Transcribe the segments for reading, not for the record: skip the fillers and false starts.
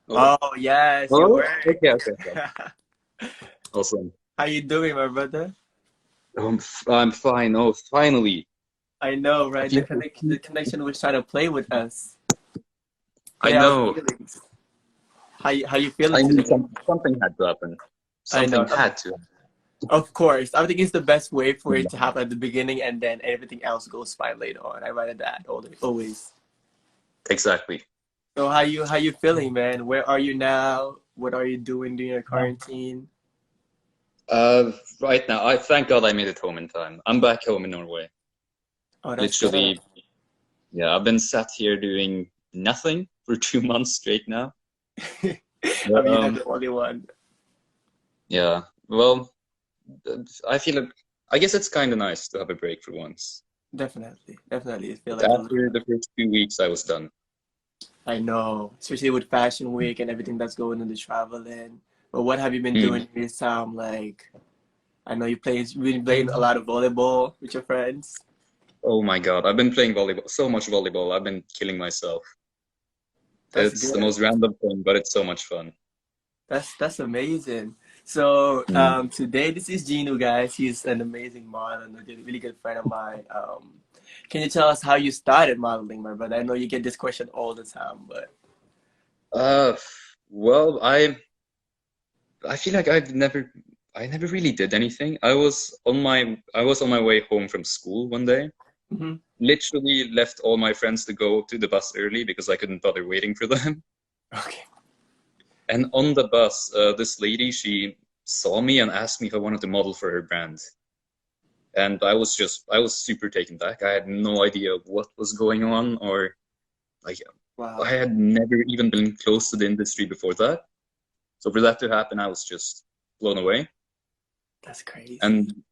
Oh, Oh, yes, you oh, were. okay, okay, okay. Awesome. How you doing, my brother? I'm fine. Oh, finally. I know, I right? feel, The connection was trying to play with us, I play our know. feelings. How you feeling I knew today? something had to happen. I know. Something had to Of course, I think it's the best way for it to happen. happen at the beginning, and then everything else goes fine later on. I rather that always. Exactly. So how you feeling, man? Where are you now? What are you doing during your quarantine? Right now, I thank God I made it home in time. I'm back home in Norway. Oh, that's good. Literally, yeah, I've been sat here doing nothing for 2 months straight now. I But, mean, you're not the only one. yeah, well, I feel like, I guess it's kind of nice to have a break for once. Definitely, definitely. It feel But like a after little. the first 2 weeks, I was done. I know, especially with Fashion Week and everything that's going on the traveling. But what have you been Mm. doing this time? Like, I know you've been playing a lot of volleyball with your friends. Oh my God, I've been playing volleyball, so much volleyball. I've been killing myself. That's It's the good. most random thing, but it's so much fun. That's amazing. So Mm. today this is Jeenu, guys. He's an amazing model and a really good friend of mine. Can you tell us how you started modeling, my brother? I know you get this question all the time, but Uh, well, I feel like I never really did anything. I was on my way home from school one day. hmm. Literally left all my friends to go to the bus early because I couldn't bother waiting for them. Okay. And on the bus, this lady, she saw me and asked me if I wanted to model for her brand. And I was super taken back. I had no idea what was going on, or like, I Wow, had never even been close to the industry before that. So for that to happen, I was just blown away. that's crazy. And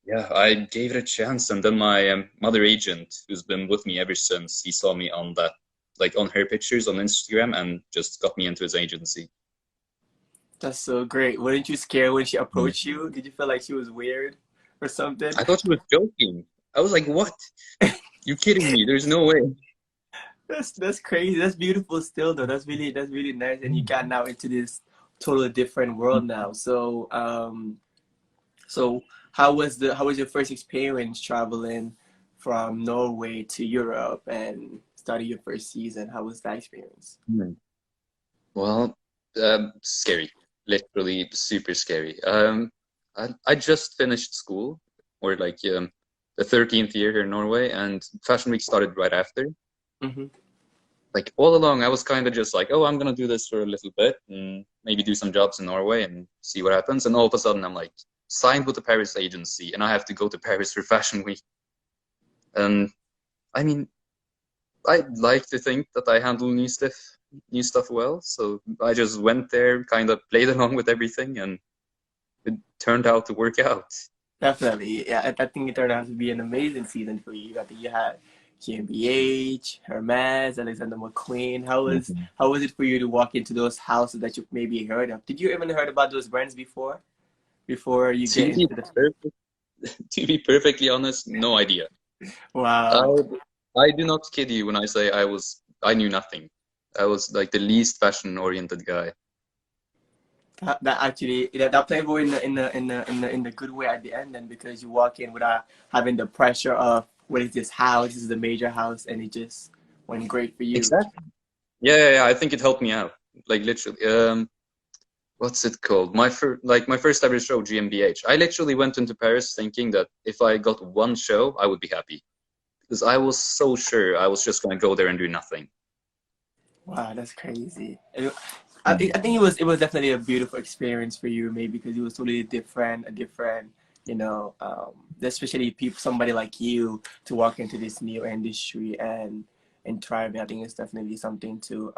yeah, I gave it a chance. And then my mother agent, who's been with me ever since, he saw me on that, like on her pictures on Instagram, and just got me into his agency. That's so great. Weren't you scared when she Mm. approached you? Did you feel like she was weird or something? I thought she was joking. I was like, "What? You kidding me? There's no way." That's crazy. That's beautiful still though. That's really nice. And you got now into this totally different world now. So how was your first experience traveling from Norway to Europe and starting your first season? How was that experience? Hmm. Well, scary, literally super scary. I just finished school, or like the 13th year here in Norway, and Fashion Week started right after. Hmm. Like all along, I was kind of just like, oh, I'm gonna do this for a little bit and maybe do some jobs in Norway and see what happens. And all of a sudden, I'm like signed with the Paris agency, and I have to go to Paris for Fashion Week. And I mean, I like to think that I handle new stuff well. So I just went there, kind of played along with everything, and it turned out to work out. Definitely. Yeah, I think it turned out to be an amazing season for you. I think you had GmbH, Hermes, Alexander McQueen. Mhm. How was it for you to walk into those houses that you've maybe heard of? Did you even heard about those brands before you get To be into the perfect, to be perfectly honest, no idea. I wow. I do not kid you when I say I knew nothing. I was like the least fashion-oriented guy. That actually that played role in the good way at the end then because you walk in without having the pressure of what is this house? This is a major house and it just went great for you. Exactly. Yeah. I think it helped me out. Like literally. What's it called? My first ever show, GmbH. I literally went into Paris thinking that if I got one show, I would be happy because I was so sure I was just gonna go there and do nothing. Wow, that's crazy. Mhm. I think it was definitely a beautiful experience for you, maybe because it was totally different, a different, especially people, somebody like you to walk into this new industry and thrive. I think it's definitely something to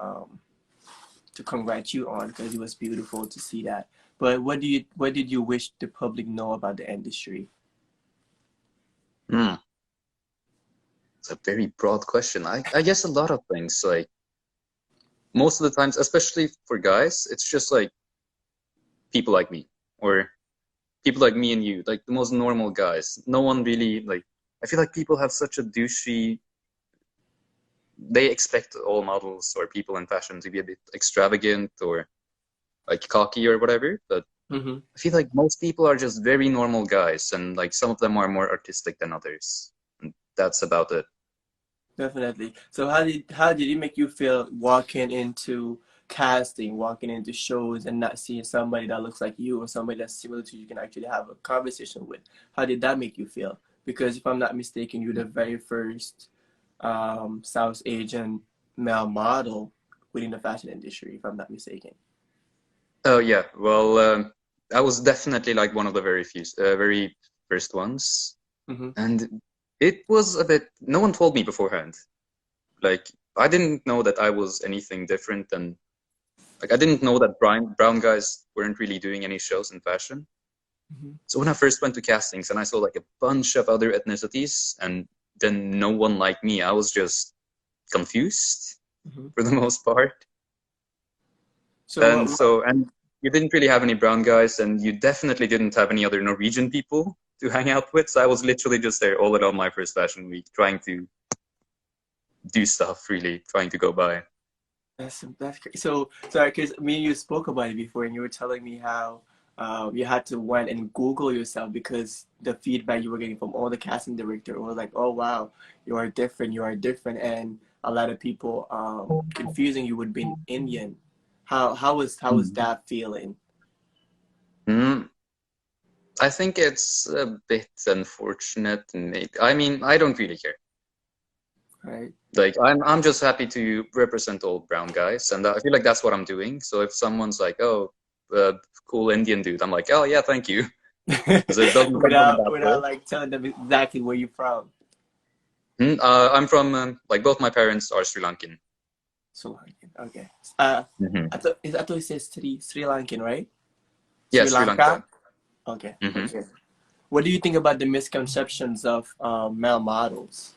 congratulate you on because it was beautiful to see that. But what did you wish the public know about the industry? Hmm. It's a very broad question. I guess a lot of things. Like most of the times, especially for guys, it's just like people like me or people like me and you, like the most normal guys. No one really like. I feel like people have such a douchey they expect all models or people in fashion to be a bit extravagant or like cocky or whatever. But Mm-hmm. I feel like most people are just very normal guys, and like some of them are more artistic than others. And that's about it. Definitely. So how did it make you feel walking into casting, walking into shows and not seeing somebody that looks like you or somebody that's similar to you, you can actually have a conversation with? How did that make you feel? Because if I'm not mistaken, you're the very first South Asian male model within the fashion industry, if I'm not mistaken. Oh yeah, well, I was definitely like one of the very first ones, Mm-hmm. and it was a bit. No one told me beforehand. Like I didn't know that I was anything different than like I didn't know that brown guys weren't really doing any shows in fashion. Mm-hmm. So when I first went to castings and I saw like a bunch of other ethnicities and then no one like me, I was just confused Mm-hmm. for the most part. So And you didn't really have any brown guys, and you definitely didn't have any other Norwegian people to hang out with. So I was literally just there all alone my first fashion week, trying to do stuff, really, trying to go by. that's crazy. So sorry, because me and you spoke about it before, and you were telling me how you had to went and Google yourself because the feedback you were getting from all the casting director was like, "Oh wow, you are different," and a lot of people confusing you with being Indian. How was Mhm. that feeling? Mm, I think it's a bit unfortunate. Maybe I mean I don't really care. Right? Like I'm just happy to represent all brown guys, and I feel like that's what I'm doing. So if someone's like, "Oh, cool Indian dude," I'm like, "Oh yeah, thank you," because it doesn't come from that Without way. like telling them exactly where you're from. I'm from like both my parents are Sri Lankan. Sri Lankan. Okay. Hmm. I thought it says Sri Lankan, right? Yeah, Sri Sri Lanka. Lanka. Okay. Hmm. Okay. What do you think about the misconceptions of male models?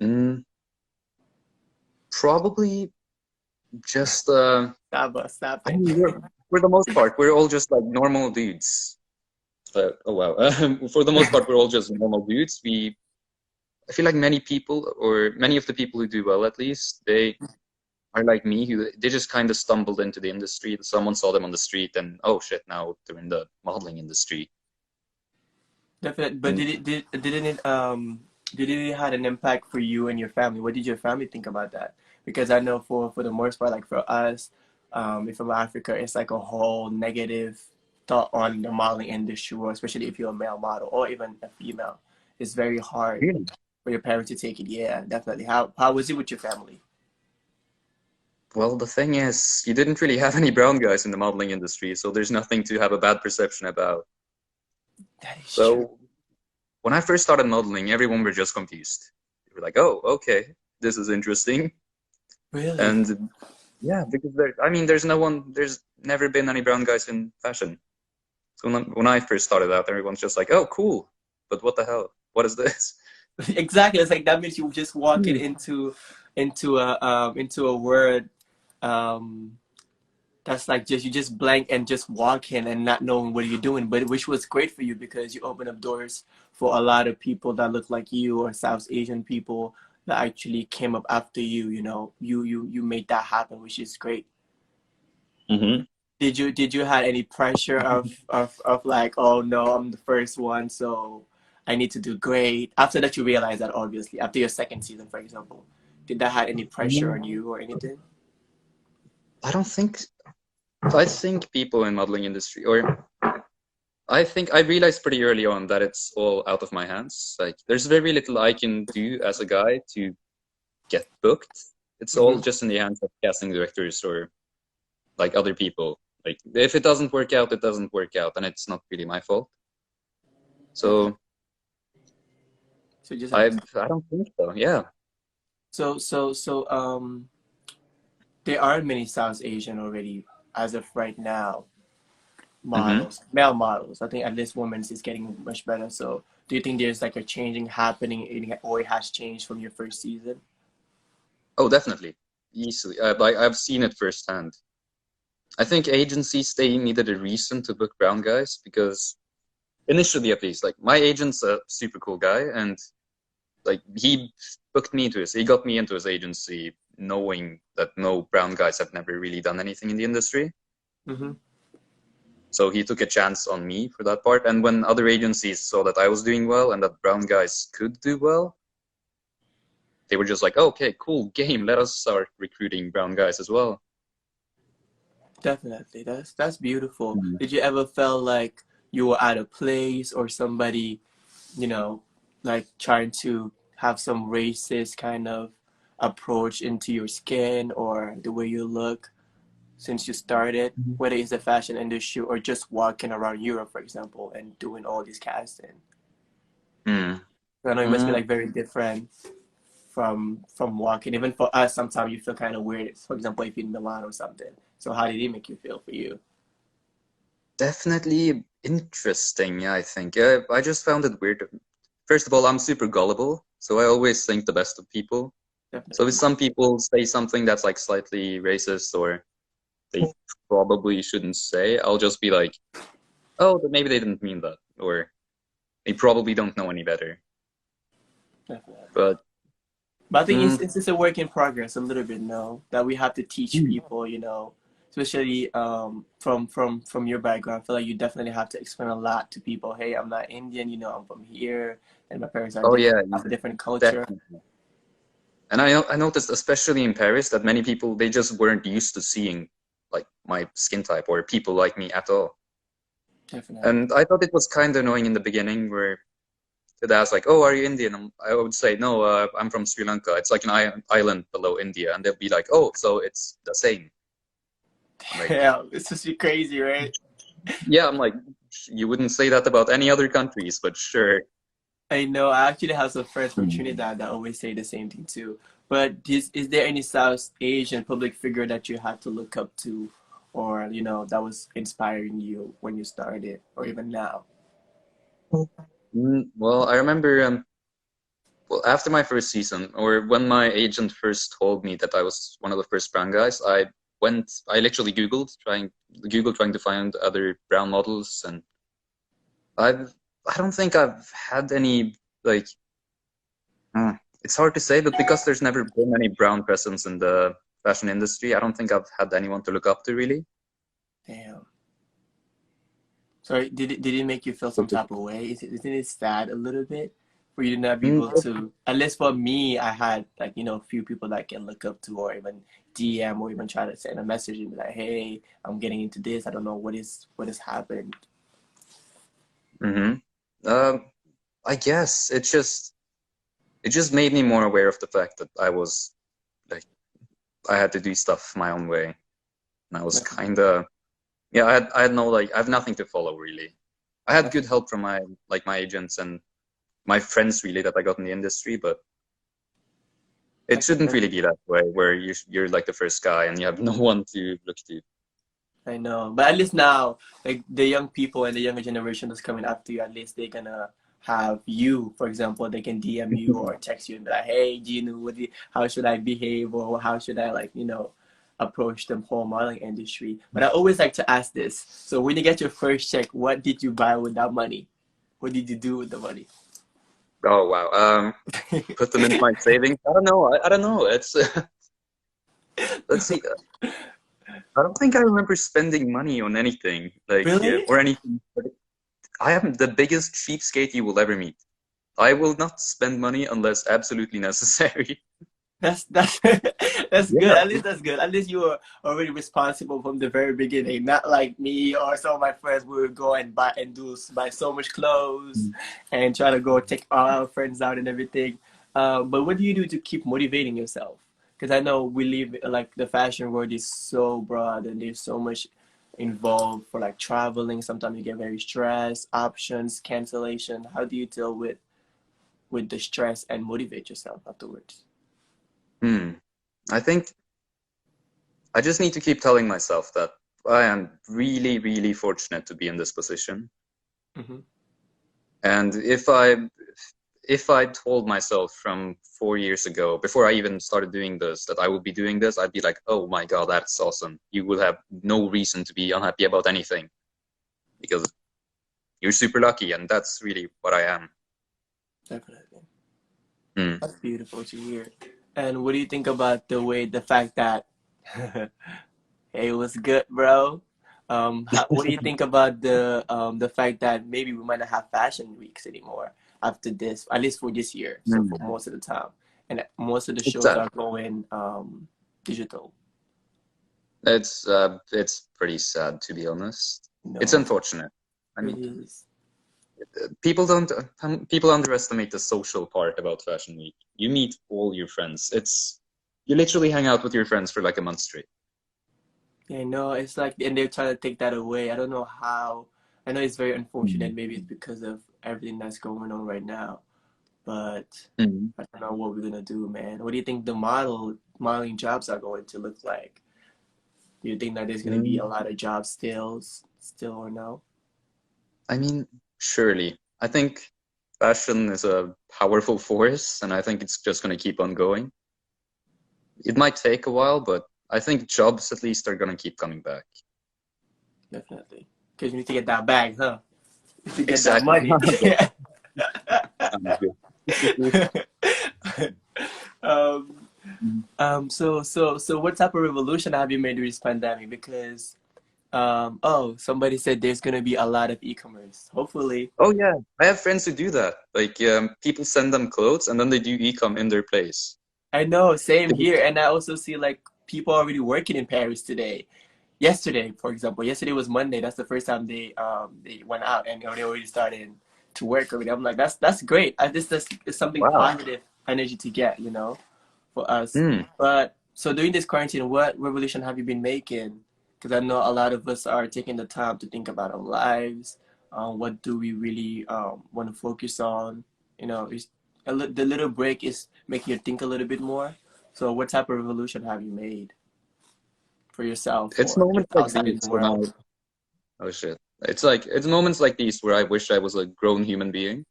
Mm, probably just Stop I it. mean for the most part we're all just like normal dudes. Oh wow. For the most part we're all just normal dudes. We I feel like many people or many of the people who do well at least they are like me who they just kind of stumbled into the industry. Someone saw them on the street and oh shit, now they're in the modeling industry. Definitely. But And did it had an impact for you and your family? What did your family think about that? Because I know for the most part, like for us, if from Africa, it's like a whole negative thought on the modeling industry, or especially if you're a male model or even a female. It's very hard really, for your parents to take it. Yeah, definitely. How was it with your family? well, the thing is, you didn't really have any brown guys in the modeling industry, so there's nothing to have a bad perception about. That is true. So when I first started modeling, everyone were just confused. They were like, "Oh, okay, this is interesting." Really? And yeah, because I mean, there's never been any brown guys in fashion. So when I first started out, everyone's just like, "Oh, cool," but what the hell? What is this? Exactly. It's like that means you just walking Hmm. into a word um that's like just you just blank and just walk in and not knowing what you're doing, but which was great for you because you open up doors for a lot of people that look like you or South Asian people that actually came up after you. You made that happen, which is great. Hmm. Did you had any pressure of like, oh no, I'm the first one, so I need to do great? After that, you realize that obviously after your second season, for example, did that had any pressure on you or anything? I don't think. I think people in modeling industry, or I think I realized pretty early on that it's all out of my hands. Like, there's very little I can do as a guy to get booked. It's all Mm-hmm. just in the hands of casting directors or like other people. Like, if it doesn't work out, it doesn't work out, and it's not really my fault. Okay, So so you just have I to. I don't think so. Yeah. So there are many South Asian already as of right now Hmm. models, male models. I think at least women's is getting much better. So do you think there's like a changing happening or it has changed from your first season? Oh, definitely, easily. Like I've seen it firsthand. I think agencies they needed a reason to book brown guys because initially, at least, like my agent's a super cool guy, and like he booked me into he got me into his agency, knowing that no brown guys have never really done anything in the industry. Mm-hmm. So he took a chance on me for that part. And when other agencies saw that I was doing well and that brown guys could do well, they were just like, oh, okay, cool, game. Let us start recruiting brown guys as well. Definitely. That's beautiful. Mm. Did you ever feel like you were out of place, or somebody, you know, like trying to have some racist kind of approach into your skin or the way you look since you started, whether it's the fashion industry or just walking around Europe, for example, and doing all these casting? Mm. I know it must be Mm. like very different from walking. Even for us, sometimes you feel kind of weird. For example, if you're in Milan or something. So how did it make you feel for you? Definitely interesting, I think. I just found it weird. First of all, I'm super gullible, so I always think the best of people. So if Definitely. some people say something that's like slightly racist or they probably shouldn't say, I'll just be like, oh, but maybe they didn't mean that, or they probably don't know any better. Definitely. But But I think mm, it's just a work in progress a little bit now that we have to teach people, especially from your background. I feel like you definitely have to explain a lot to people. Hey, I'm not Indian, I'm from here, and my parents are oh different, yeah, have a different culture. definitely. And I noticed, especially in Paris, that many people they just weren't used to seeing like my skin type or people like me at all. Definitely. And I thought it was kind of annoying in the beginning, where they'd ask like, "Oh, are you Indian?" I would say, "No, I'm from Sri Lanka. It's like an island below India." And they'd be like, "Oh, so it's the same." I'm like, Yeah, it's just crazy, right? "Yeah." I'm like, "You wouldn't say that about any other countries, but sure." I know. I actually have some friends from Hmm. Trinidad that always say the same thing too. But is there any South Asian public figure that you had to look up to, or that was inspiring you when you started, or even now? Well, I remember, well, after my first season, or when my agent first told me that I was one of the first brown guys, I literally Googled trying to find other brown models, and I don't think I've had any like. It's hard to say, but because there's never been any brown presence in the fashion industry, I don't think I've had anyone to look up to really. Damn. So did it make you feel some type of way? Isn't it sad a little bit for you to not be able Mm, to? At least for me, I had like a few people that I can look up to, or even DM, or even try to send a message and be like, "Hey, I'm getting into this. I don't know what has happened." mm-hmm. I guess it just made me more aware of the fact that like I had to do stuff my own way, and I was kind of yeah. I had no like I have nothing to follow really. I had good help from my agents and my friends really that I got in the industry, but it shouldn't Definitely. really be that way where you're like the first guy and you have no one to look to. I know, but at least now, like the young people and the younger generation that's coming after you, at least they're gonna have you. For example, they can DM you or text you and be like, "Hey, Jeenu, how should I behave, or how should I approach the whole modeling industry?" But I always like to ask this. So when you get your first check, what did you buy with that money? What did you do with the money? Oh wow. Put them into my savings. I don't know. I don't know. It's let's see. I don't think I remember spending money on anything Really? or anything. But I am the biggest cheapskate you will ever meet. I will not spend money unless absolutely necessary. That's that's good. Yeah. At least that's good. At least you were already responsible from the very beginning. Not like me or some of my friends. We would go and buy so much clothes and try to go take all our friends out and everything. But what do you do to keep motivating yourself? Because I know we live like the fashion world is so broad and there's so much involved for like traveling. Sometimes you get very stressed, options, cancellation. How do you deal with the stress and motivate yourself afterwards? Hmm. I think I just need to keep telling myself that I am really, really fortunate to be in this position. Mm-hmm. And if I told myself from 4 years ago, before I even started doing this, that I would be doing this, I'd be like, oh my God, that's awesome. You will have no reason to be unhappy about anything because you're super lucky, and that's really what I am. Definitely. Mm. That's beautiful to hear. And what do you think about the fact that hey, it was good, bro? What do you think about the fact that maybe we might not have fashion weeks anymore after this, at least for this year, so for Mm. most of the time, and most of the It's shows are going digital. it's pretty sad, to be honest. It's No, unfortunate. I it mean, is. people underestimate the social part about Fashion Week. You meet all your friends. It's you literally hang out with your friends for like a month straight. Yeah, no, it's like, and they're trying to take that away. I don't know how. I know it's very unfortunate. Mm. Maybe it's because of everything that's going on right now, but Mm. I don't know what we're gonna do, man. What do you think the modeling jobs are going to look like? Do you think that there's gonna be Mm. a lot of jobs still or no? I mean, surely. I think fashion is a powerful force, and I think it's just going to keep on going. It might take a while, but I think jobs at least are going to keep coming back. Definitely, because you need to get that bag, huh? You need to get that Exactly. money. Sounds good. um, so what type of revolution have you made with this pandemic? Because oh, somebody said there's gonna be a lot of e-commerce. Hopefully. Oh yeah, I have friends who do that. Like people send them clothes and then they do e-com in their place. I know, same here. And I also see like people already working in Paris today. Yesterday, for example, yesterday was Monday. That's the first time they went out and they already started to work already. I'm like, that's great. I just that's it's something Wow. positive energy to get, for us. Hmm. But so during this quarantine, what revolution have you been making? Because I know a lot of us are taking the time to think about our lives. What do we really want to focus on? The little break is making you think a little bit more. So what type of revolution have you made for yourself It's or just moments like outside in these the when world? oh shit. It's moments like these where I wish I was a grown human being.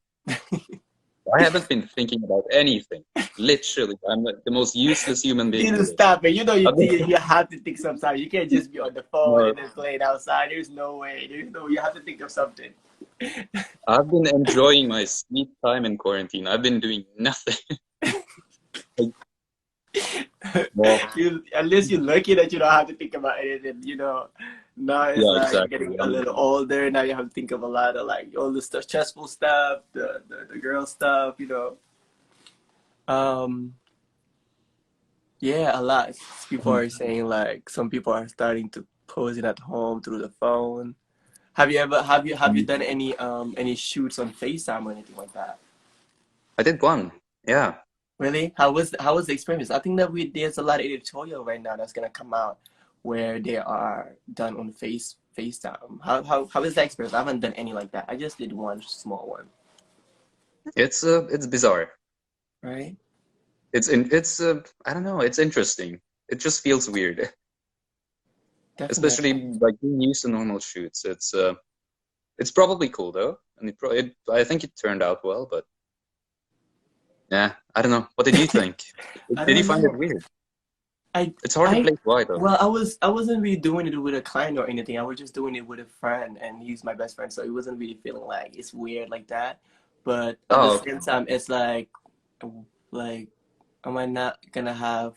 I haven't been thinking about anything. Literally, I'm like the most useless human being in You the world. stop it. You know I've been, you have to think sometimes. You can't just be on the phone no, and then playing outside. There's no way. You have to think of something. I've been enjoying my sweet time in quarantine. I've been doing nothing. Like, well, At least you're lucky that you don't have to think about anything, Now it's yeah, like exactly. getting a little older. Now you have to think of a lot of like all the stuff, stressful stuff, the girl stuff. Um, yeah, a lot. People are saying like some people are starting to pose it at home through the phone. Have you done any shoots on FaceTime or anything like that? I did one. Yeah. Really? How was the experience? I think that there's a lot of editorial right now that's gonna come out where they are done on FaceTime. How is that experience? I haven't done any like that. I just did one small one. It's bizarre. Right? It's I don't know, it's interesting. It just feels weird. Definitely. Especially like being used to normal shoots. It's probably cool though. And I think it turned out well, but yeah, I don't know. What did you think? I Did you don't find it know. weird? I It's hard to I place why though. well, I wasn't really doing it with a client or anything. I was just doing it with a friend, and he's my best friend, so it wasn't really feeling like it's weird like that. But at the Oh, same time, it's like, am I not gonna have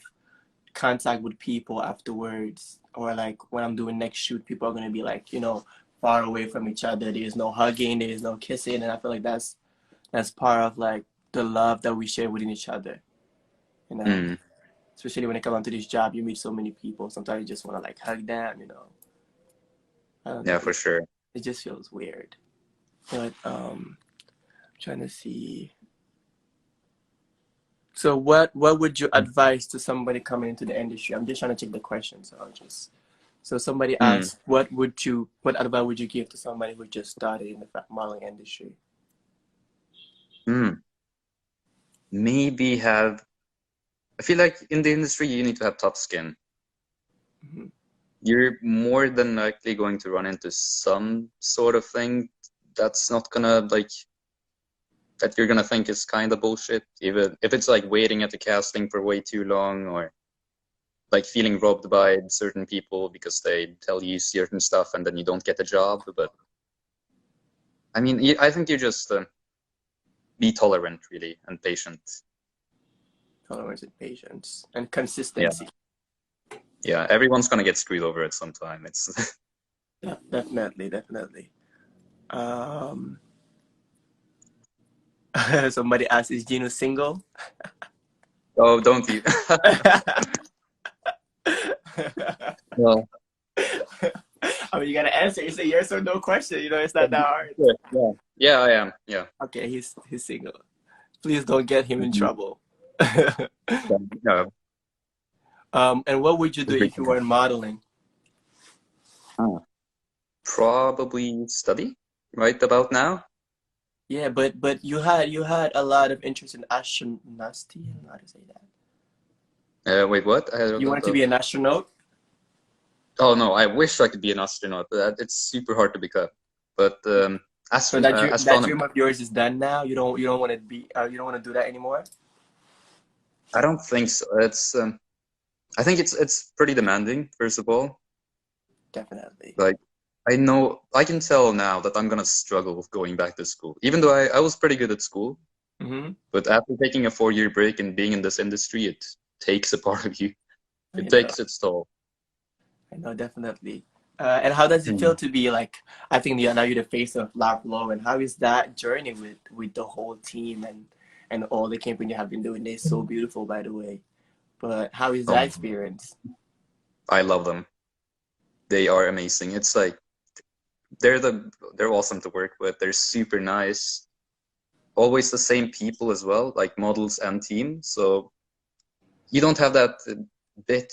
contact with people afterwards, or like when I'm doing next shoot, people are gonna be like, far away from each other. There's no hugging, there's no kissing, and I feel like that's part of like the love that we share within each other, you know. mm, Especially when it comes to this job, you meet so many people. Sometimes you just want to like hug them. I don't yeah, know. for sure. It just feels weird. But trying to see. So what would you advise to somebody coming into the industry? I'm just trying to check the question, so I'll just. So somebody Mm, asked, what advice would you give to somebody who just started in the modeling industry? mm. Maybe have. I feel like in the industry you need to have tough skin. Hmm. You're more than likely going to run into some sort of thing that's not gonna like that you're gonna think is kind of bullshit. Even if it's like waiting at the casting for way too long, or like feeling robbed by certain people because they tell you certain stuff and then you don't get the job. But I mean, I think you just be tolerant really and patient. Tolerance and patience and Yeah, consistency. yeah. Everyone's gonna get screwed over at some time. It's Yeah, definitely, definitely. Um, somebody asked, is Jeenu single? oh, don't you? Well, I mean, you gotta answer. It's a yes or no question. You know, it's not that hard. yeah, yeah, yeah. I am. Yeah. Okay, he's single. Please don't get him in Mhm. trouble. Yeah. And what would you do if you weren't modeling? Ah, probably study right about now. Yeah, but you had a lot of interest in astronauty. I don't know how to say that. Wait, what? You wanted to be an astronaut? Oh no, I wish I could be an astronaut, but it's super hard to become. But So that astronomy, dream of yours is done now. You don't want to be you don't want to do that anymore. I don't think so. I think it's pretty demanding, first of all. Definitely. Like, I can tell now that I'm gonna struggle with going back to school, even though I was pretty good at school. Mm-hmm. But after taking a 4 year break and being in this industry, it takes a part of you. I It know. takes its toll. I know. Definitely. And how does it feel Hmm. to be like? I think now you're the face of Lab Low, and how is that journey with the whole team and all the camping you have been doing? They're so beautiful, by the way. But how is that Um, experience? I love them. They are amazing. It's like they're awesome to work with. They're super nice. Always the same people as well, like models and team. So you don't have that bit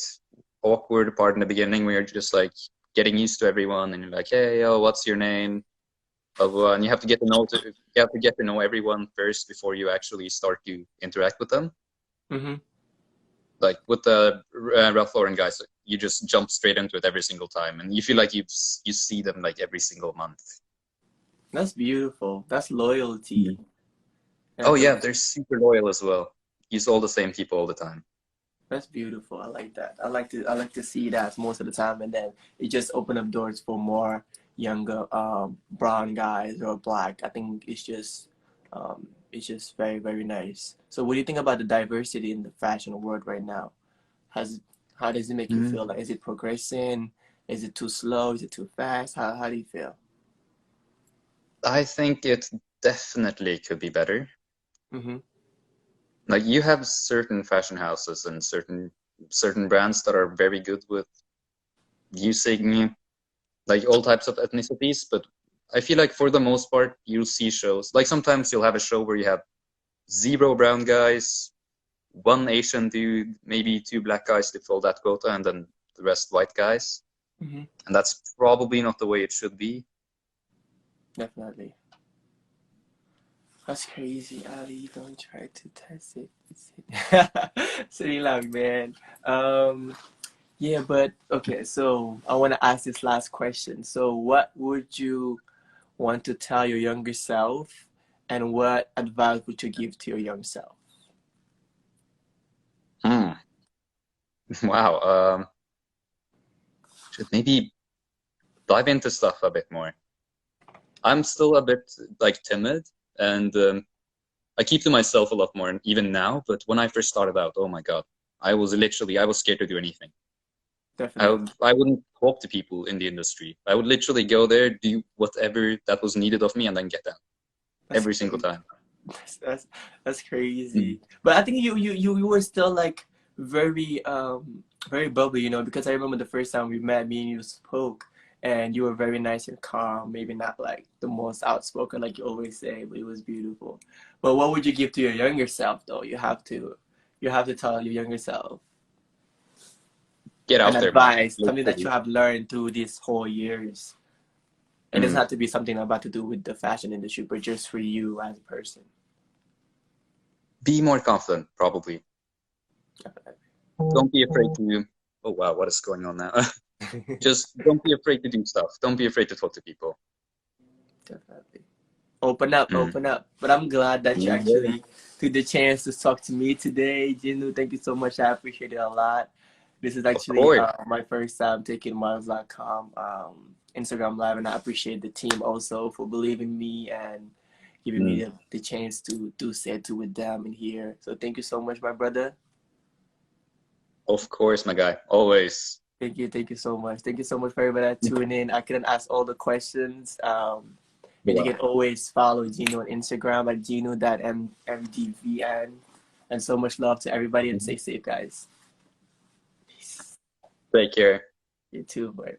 awkward part in the beginning where you're just like getting used to everyone and you're like, hey, oh, what's your name? Blah, blah, blah. And you have to get to know everyone first before you actually start to interact with them. Mm-hmm. Like with the Ralph Lauren guys, you just jump straight into it every single time, and you feel like you see them like every single month. That's beautiful. That's loyalty. Mhm. And I Oh feel yeah, like they're super loyal as well. Use all the same people all the time. that's beautiful. I like that. I like to see that most of the time, and then it just open up doors for more younger brown guys or black. I think it's just very very nice. So what do you think about the diversity in the fashion world right now? Has How does it make you Mm. feel? Like, is it progressing? Is it too slow? Is it too fast? How do you feel? I think it definitely could be better. Mm-hmm. Like you have certain fashion houses and certain brands that are very good with using like all types of ethnicities, but I feel like for the most part you'll see shows. Like sometimes you'll have a show where you have zero brown guys, one Asian dude, maybe two black guys to fill that quota, and then the rest white guys. Mm-hmm. And that's probably not the way it should be. Definitely. That's crazy, Ali. Don't try to test it. Silly lang, man. Yeah, but okay, so I want to ask this last question. So, what would you want to tell your younger self, and what advice would you give to your young self? Hmm. Wow. Should maybe dive into stuff a bit more. I'm still a bit like timid, and I keep to myself a lot more, even now. But when I first started out, oh my God, I was scared to do anything. Definitely. I wouldn't talk to people in the industry. I would literally go there, do whatever that was needed of me, and then get out That's every single crazy. time. That's Mm. crazy. But I think you were still like very bubbly, because I remember the first time we met, me and you spoke, and you were very nice and calm. Maybe not like the most outspoken, like you always say, but it was beautiful. But what would you give to your younger self, though? You have to tell your younger self Get an out there more, advice, something that you literally. have learned through these whole years. It doesn't Mm. have to be something about to do with the fashion industry, but just for you as a person. Be more confident, probably. Don't be afraid to. Oh wow, what is going on now? Just don't be afraid to do stuff. Don't be afraid to talk to people. Definitely. Open up, Mm. open up. But I'm glad that you Yeah. actually took the chance to talk to me today. Jeenu, thank you so much. I appreciate it a lot. This is Of actually course. my first time taking models.com Instagram live, and I appreciate the team also for believing me and giving me Mm. the chance to do set to with them in here. So thank you so much, my brother. Of course, my guy. Always. Thank you so much. Thank you so much for everybody that tuned in. I couldn't ask all the questions. And you Yeah. can always follow Jeenu on Instagram at Jeenu.mdvn. And so much love to everybody and stay safe, guys. Peace. Take care. You too, boy.